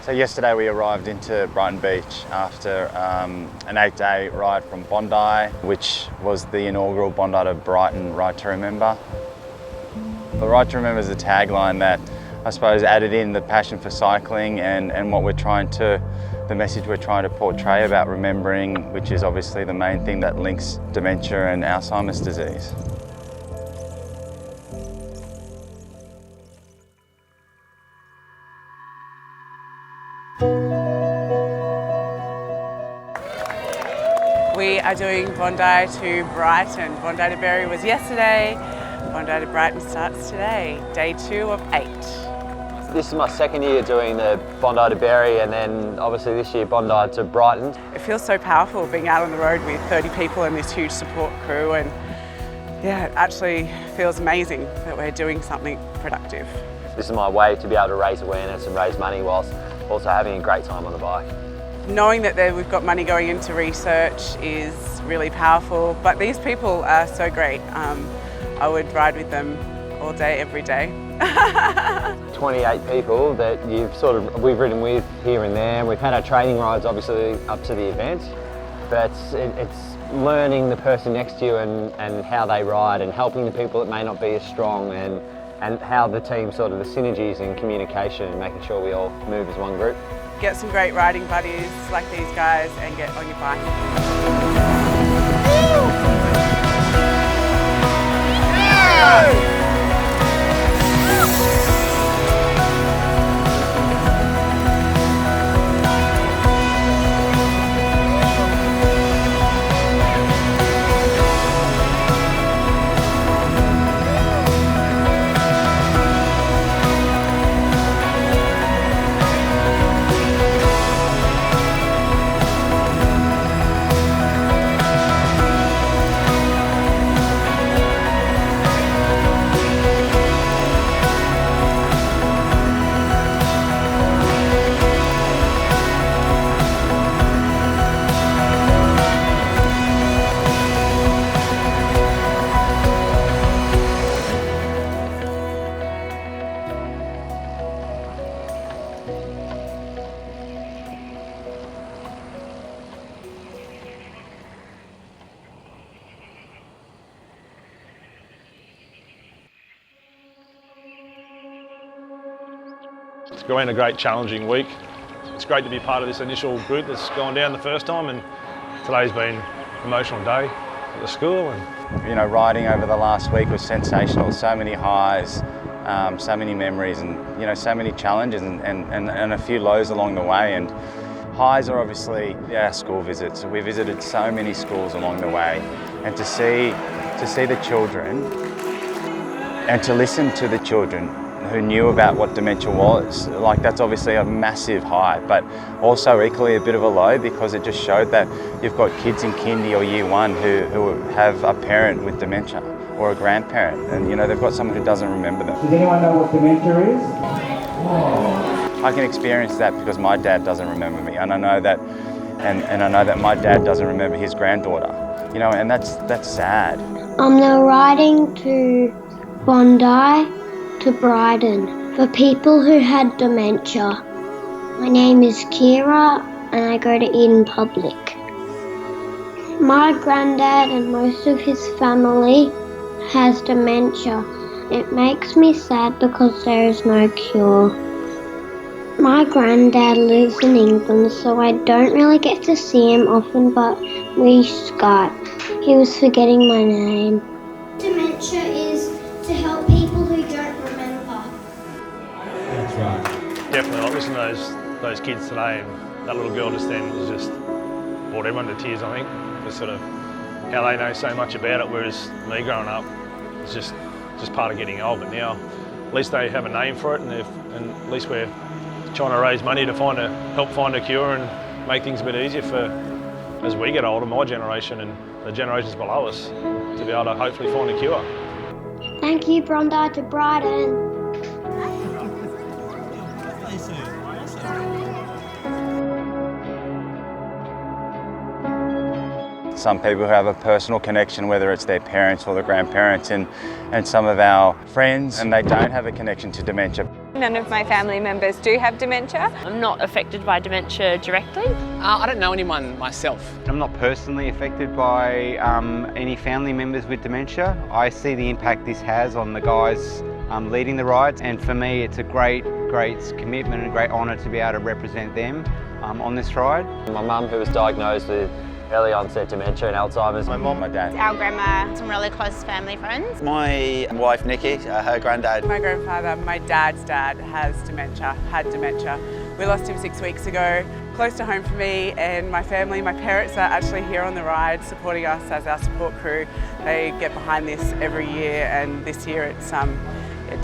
So yesterday we arrived into Brighton Beach after an 8-day ride from Bondi, which was the inaugural Bondi2Brighton Ride to Remember. The Ride to Remember is a tagline that I suppose added in the passion for cycling and what the message we're trying to portray about remembering, which is obviously the main thing that links dementia and Alzheimer's disease. We are doing Bondi2Brighton. Bondi2Brighton was yesterday, Bondi2Brighton starts today, day 2 of 8. This is my second year doing the Bondi2Brighton and then obviously this year Bondi2Brighton. It feels so powerful being out on the road with 30 people and this huge support crew, and yeah, it actually feels amazing that we're doing something productive. This is my way to be able to raise awareness and raise money whilst also having a great time on the bike. Knowing that we've got money going into research is really powerful, but these people are so great. I would ride with them all day, every day. 28 people that we've ridden with here and there. We've had our training rides obviously up to the event, but it's learning the person next to you and how they ride and helping the people that may not be as strong and how the team the synergies and communication and making sure we all move as one group. Get some great riding buddies like these guys and get on your bike. It's been a great challenging week. It's great to be part of this initial group that's gone down the first time, and today's been an emotional day at the school. And riding over the last week was sensational. So many highs, so many memories, and so many challenges and a few lows along the way. And highs are obviously our school visits. We visited so many schools along the way, and to see the children and to listen to the children who knew about what dementia was, that's obviously a massive high, but also equally a bit of a low, because it just showed that you've got kids in kindy or year 1 who have a parent with dementia or a grandparent, and they've got someone who doesn't remember them. Does anyone know what dementia is? I can experience that because my dad doesn't remember me, and I know that, and I know that my dad doesn't remember his granddaughter, and that's sad. They're riding to Bondi2Brighton for people who had dementia. My name is Kira and I go to Eden Public. My granddad and most of his family has dementia. It makes me sad because there is no cure. My granddad lives in England, so I don't really get to see him often, but we Skype. He was forgetting my name. Dementia is to help people who don't remember. That's right. definitely, listening to those kids today, and that little girl just then was just brought everyone to tears, I think. Just sort of how they know so much about it, whereas me growing up, it's just part of getting old. But now, at least they have a name for it, and at least we're trying to raise money to help find a cure and make things a bit easier for, as we get older, my generation and the generations below us, to be able to hopefully find a cure. Thank you, Bondi2Brighton. Some people who have a personal connection, whether it's their parents or their grandparents, and some of our friends, and they don't have a connection to dementia. None of my family members do have dementia. I'm not affected by dementia directly. I don't know anyone myself. I'm not personally affected by any family members with dementia. I see the impact this has on the guys leading the rides, and for me it's a great commitment and a great honour to be able to represent them on this ride. My mum, who was diagnosed with early onset dementia and Alzheimer's. My mum, my dad. Our grandma, some really close family friends. My wife Nikki, her granddad. My grandfather, my dad's dad had dementia. We lost him 6 weeks ago. Close to home for me and my family. My parents are actually here on the ride supporting us as our support crew. They get behind this every year, and this year it's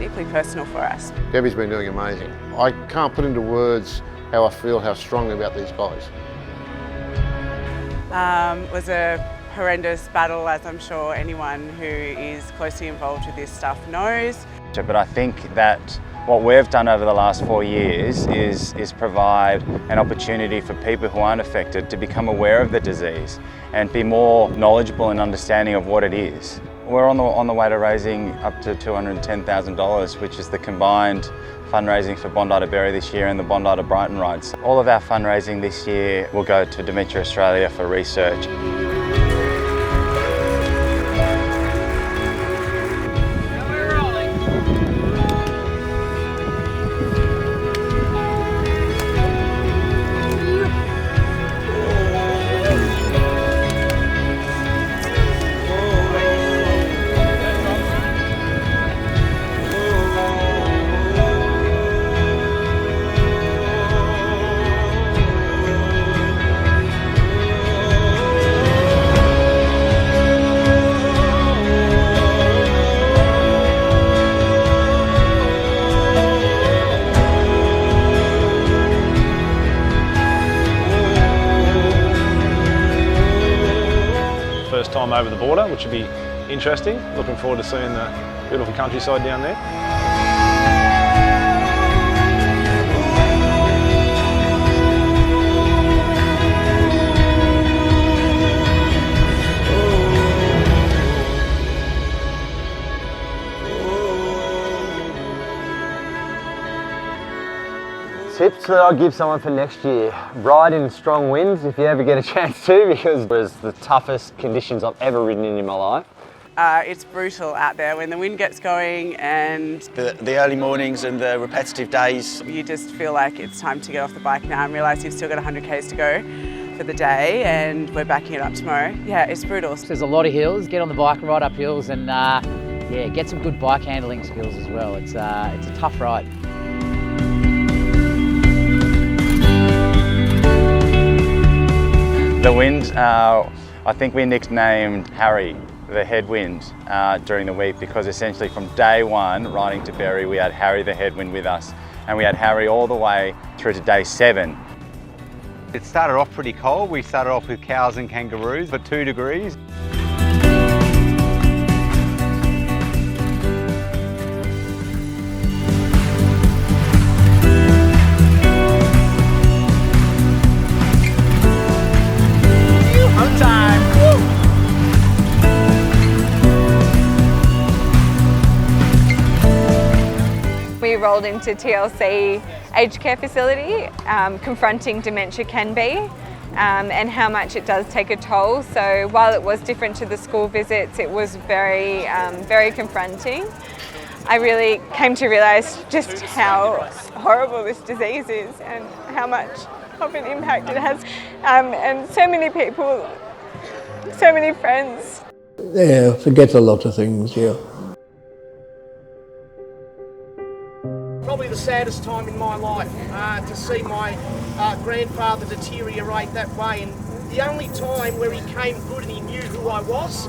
deeply personal for us. Debbie's been doing amazing. I can't put into words how I feel, how strongly about these guys. It was a horrendous battle, as I'm sure anyone who is closely involved with this stuff knows. But I think that what we've done over the last 4 years is provide an opportunity for people who aren't affected to become aware of the disease and be more knowledgeable and understanding of what it is. We're on the way to raising up to $210,000, which is the combined fundraising for Bondi2Brighton this year and the Bondi2Brighton Rides. All of our fundraising this year will go to Dementia Australia for research. First time over the border, which would be interesting. Looking forward to seeing the beautiful countryside down there. Tips that I'd give someone for next year: ride in strong winds if you ever get a chance to, because it was the toughest conditions I've ever ridden in my life. It's brutal out there when the wind gets going, and The early mornings and the repetitive days. you just feel like it's time to get off the bike now and realise you've still got 100 k's to go for the day, and we're backing it up tomorrow. Yeah, it's brutal. There's a lot of hills. Get on the bike and ride up hills, and yeah, get some good bike handling skills as well. It's a tough ride. The wind, I think we nicknamed Harry the headwind during the week, because essentially from day one riding to Berry we had Harry the headwind with us, and we had Harry all the way through to day 7. It started off pretty cold. We started off with cows and kangaroos for 2 degrees. We rolled into TLC aged care facility, confronting dementia can be, and how much it does take a toll. So while it was different to the school visits, it was very, very confronting. I really came to realise just how horrible this disease is and how much of an impact it has, and so many people, so many friends. Yeah, forget a lot of things, yeah. Probably the saddest time in my life, to see my grandfather deteriorate that way, and the only time where he came good and he knew who I was,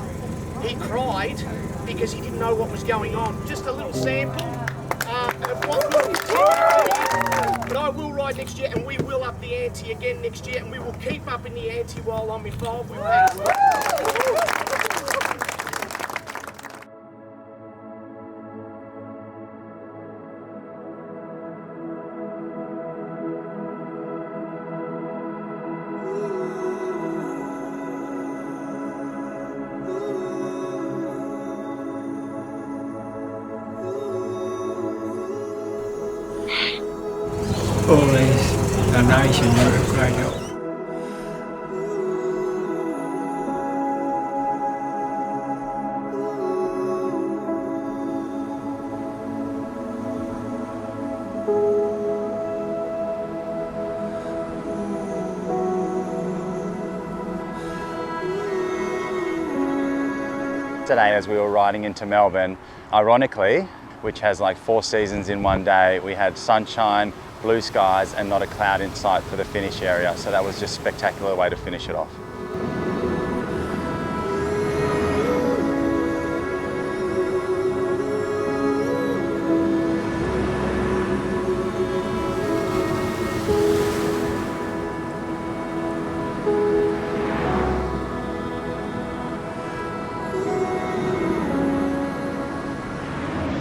he cried because he didn't know what was going on. Just a little sample of what will continue, but I will ride next year, and we will up the ante again next year, and we will keep upping the ante while I'm involved with that. all these donations are a great help. Today, as we were riding into Melbourne, ironically, which has like 4 seasons in one day, we had sunshine, blue skies, and not a cloud in sight for the finish area. So that was just a spectacular way to finish it off.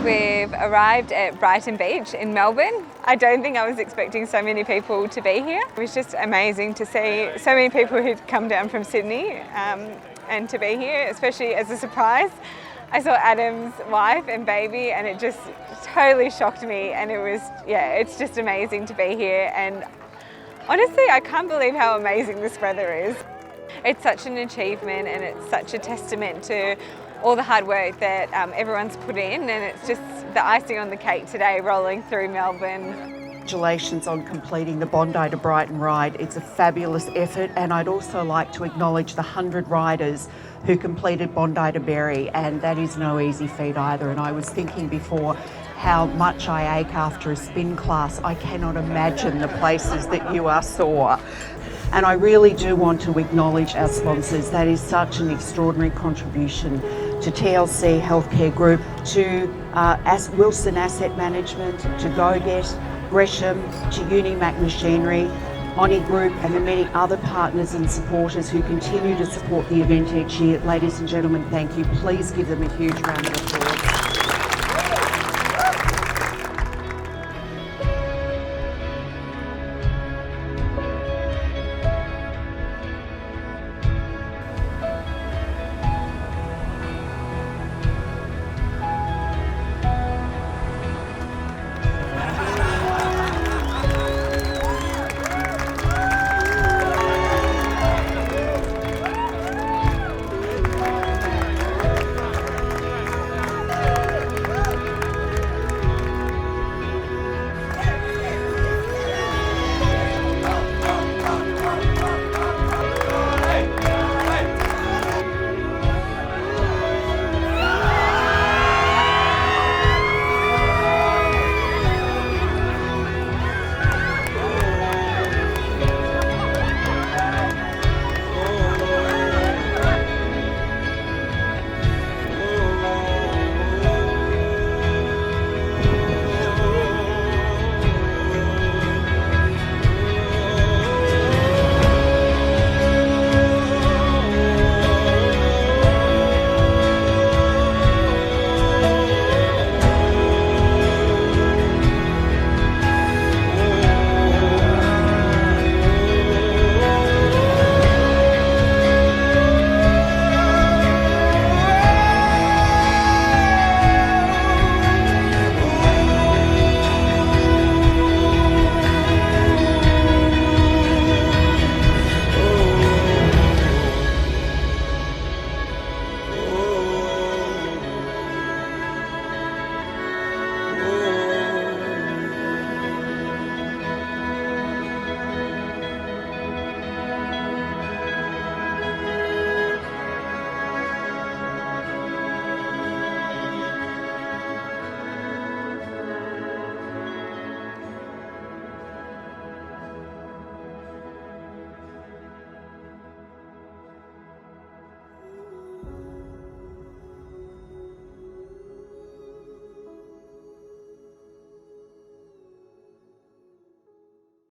We've arrived at Brighton Beach in Melbourne. I don't think I was expecting so many people to be here. It was just amazing to see so many people who'd come down from Sydney and to be here, especially as a surprise. I saw Adam's wife and baby and it just totally shocked me, and it was, yeah, it's just amazing to be here, and honestly I can't believe how amazing this weather is. It's such an achievement and it's such a testament to all the hard work that everyone's put in, and it's just the icing on the cake today rolling through Melbourne. Congratulations on completing the Bondi2Brighton Ride. It's a fabulous effort, and I'd also like to acknowledge the 100 riders who completed Bondi to Berry, and that is no easy feat either. And I was thinking before how much I ache after a spin class. I cannot imagine the places that you are sore. And I really do want to acknowledge our sponsors. That is such an extraordinary contribution to TLC Healthcare Group, to Wilson Asset Management, to GoGet, Gresham, to Unimac Machinery, Oni Group, and the many other partners and supporters who continue to support the event each year. Ladies and gentlemen, thank you. Please give them a huge round of applause.